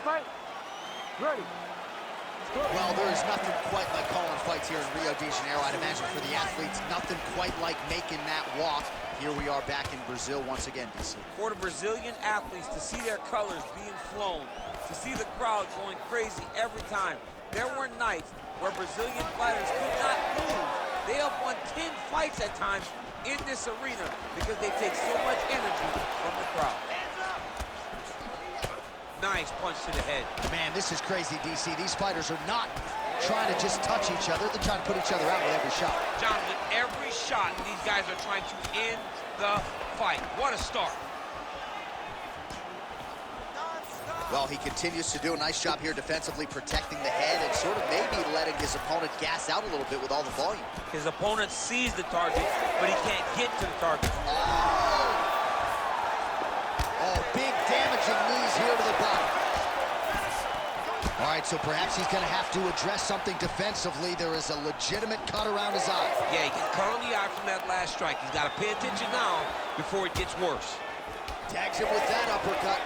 fight? Ready. Well, there is nothing quite like calling fights here in Rio de Janeiro. I'd imagine for the athletes, nothing quite like making that walk. Here we are back in Brazil once again, DC. For the Brazilian athletes to see their colors being flown, to see the crowd going crazy every time. There were nights where Brazilian fighters could not lose. They have won 10 fights at times in this arena because they take so much energy from the crowd. Nice punch to the head. Man, this is crazy, DC. These fighters are not trying to just touch each other. They're trying to put each other out with every shot. Jonathan, every shot, these guys are trying to end the fight. What a start. Well, he continues to do a nice job here defensively, protecting the head and sort of maybe letting his opponent gas out a little bit with all the volume. His opponent sees the target, but he can't get to the target. Oh, big damaging knees here to the body. All right, so perhaps he's going to have to address something defensively. There is a legitimate cut around his eye. Yeah, he can cut on the eye from that last strike. He's got to pay attention now before it gets worse. Tags him with that uppercut.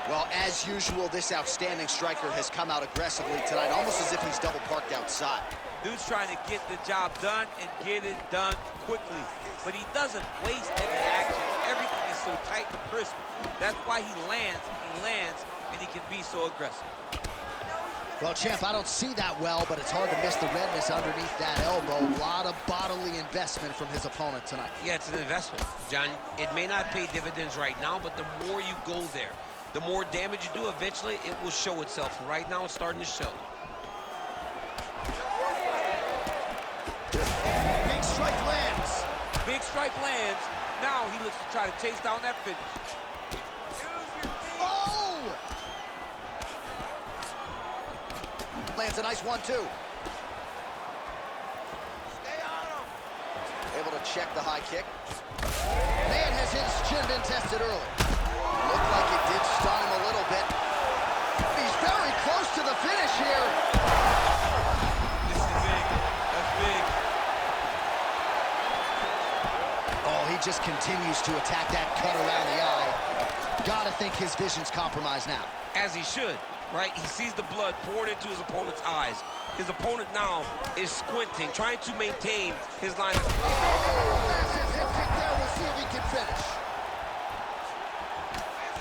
Well, as usual, this outstanding striker has come out aggressively tonight, almost as if he's double parked outside. Dude's trying to get the job done and get it done quickly. But he doesn't waste any action. Everything is so tight and crisp. That's why he lands, and he can be so aggressive. Well, champ, I don't see that well, but it's hard to miss the redness underneath that elbow. A lot of bodily investment from his opponent tonight. Yeah, it's an investment, John. It may not pay dividends right now, but the more you go there, the more damage you do, eventually it will show itself. Right now, it's starting to show. Big strike lands. Big strike lands. Now he looks to try to chase down that finish. Oh! Lands a nice 1-2. Stay on him. Able to check the high kick. Man, has his chin been tested early. Looked like it did stun him a little bit. He's very close to the finish here. This is big. That's big. Oh, he just continues to attack that cut around the eye. Gotta think his vision's compromised now. As he should, right? He sees the blood poured into his opponent's eyes. His opponent now is squinting, trying to maintain his line of... Oh, there's his hip kick there. We'll see if he can finish.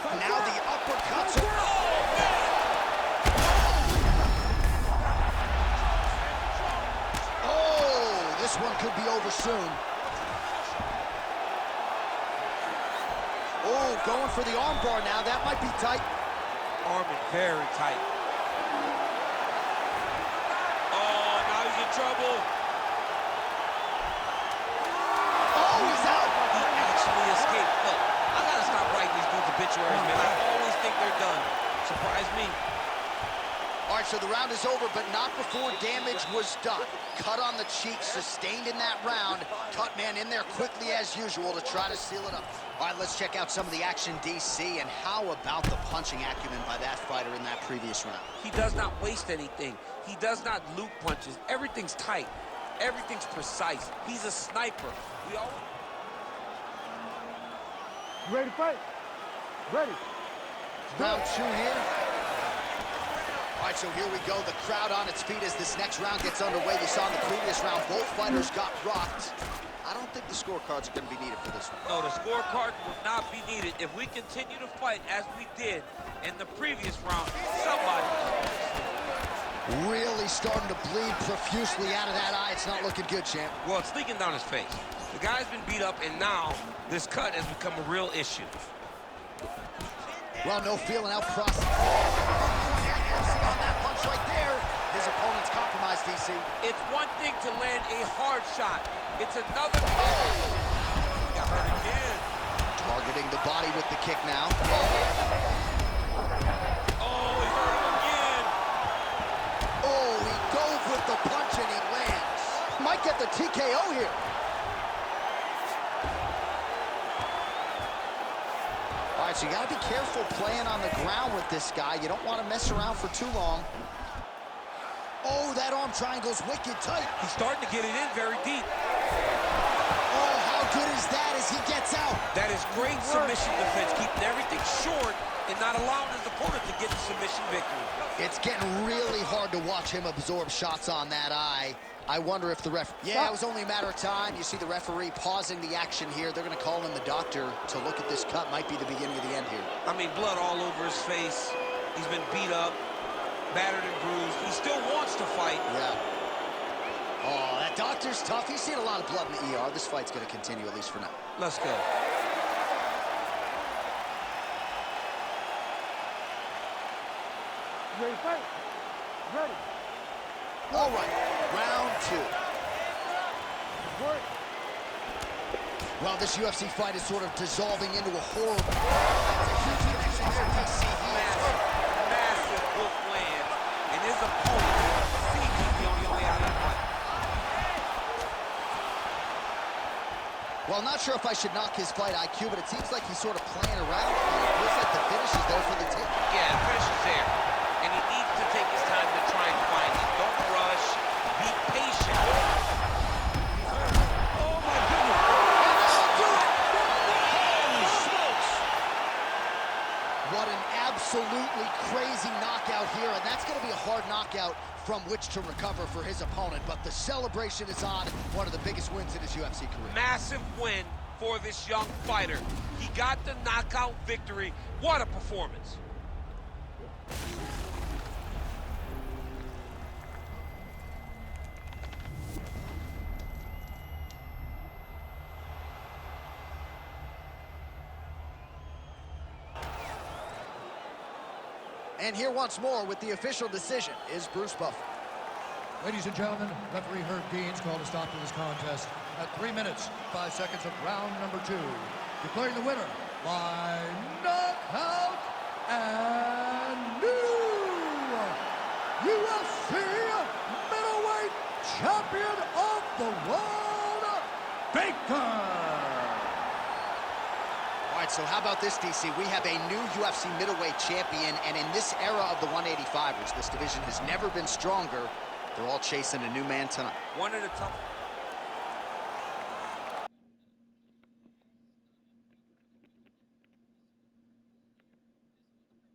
Now the uppercuts are... Oh, this one could be over soon. Oh, going for the armbar now. That might be tight. Arm very tight. Oh, now he's in trouble. Oh, he's out. He actually escaped. Look, I gotta stop writing these dudes obituaries, man. I always think they're done. Surprise me. All right, so the round is over, but not before damage was done. Cut on the cheek, sustained in that round. Cut man in there quickly as usual to try to seal it up. All right, let's check out some of the action, DC, and how about the punching acumen by that fighter in that previous round? He does not waste anything. He does not loop punches. Everything's tight. Everything's precise. He's a sniper. We all... You ready to fight? Ready. Round 2 here. All right, so here we go. The crowd on its feet as this next round gets underway. You saw in the previous round, both fighters got rocked. I don't think the scorecards are going to be needed for this one. No, the scorecard will not be needed. If we continue to fight as we did in the previous round, somebody... Really starting to bleed profusely out of that eye. It's not looking good, champ. Well, it's leaking down his face. The guy's been beat up, and now this cut has become a real issue. Well, no feeling out process. On that punch right there, his opponent's compromised, DC. It's one thing to land a hard shot. It's another thing. He got hurt again. Targeting the body with the kick now. Oh, he hurt him again. Oh, he dove with the punch and he lands. Might get the TKO here. All right, so you gotta be careful playing on the ground with this guy. You don't want to mess around for too long. Oh, that arm triangle's wicked tight. He's starting to get it in very deep. Oh, how good is that as he gets out? That is great submission defense, keeping everything short and not allowing his opponent to get the submission victory. It's getting really hard to watch him absorb shots on that eye. I wonder if the ref... Yeah, it was only a matter of time. You see the referee pausing the action here. They're going to call in the doctor to look at this cut. Might be the beginning of the end here. I mean, blood all over his face. He's been beat up, battered and bruised. He still wants to fight. Yeah. Oh, that doctor's tough. He's seen a lot of blood in the ER. This fight's going to continue, at least for now. Let's go. Ready to fight? Ready. All right, round two. Work. Well, this UFC fight is sort of dissolving into a horror. That's a huge connection there, DC. Massive hook land, and his opponent seems to be on the way out of the fight. Well, not sure if I should knock his fight IQ, but it seems like he's sort of playing around. It feels like the finish is there for the tape. Yeah, the finish is there, and he needs to take his time to try and find it. Don't rush. Be patient. Oh, my goodness. Holy smokes! What an absolutely crazy knockout here, and that's going to be a hard knockout from which to recover for his opponent, but the celebration is on. One of the biggest wins in his UFC career. Massive win for this young fighter. He got the knockout victory. What a performance. And here once more with the official decision is Bruce Buffer. Ladies and gentlemen, referee Herb Dean's called a stop to this contest at 3 minutes, 5 seconds of round number 2. Declaring the winner by knockout and new UFC middleweight champion of the world, Baker. All right, so how about this, DC? We have a new UFC middleweight champion, and in this era of the 185ers, this division has never been stronger. They're all chasing a new man tonight. One of the toughest.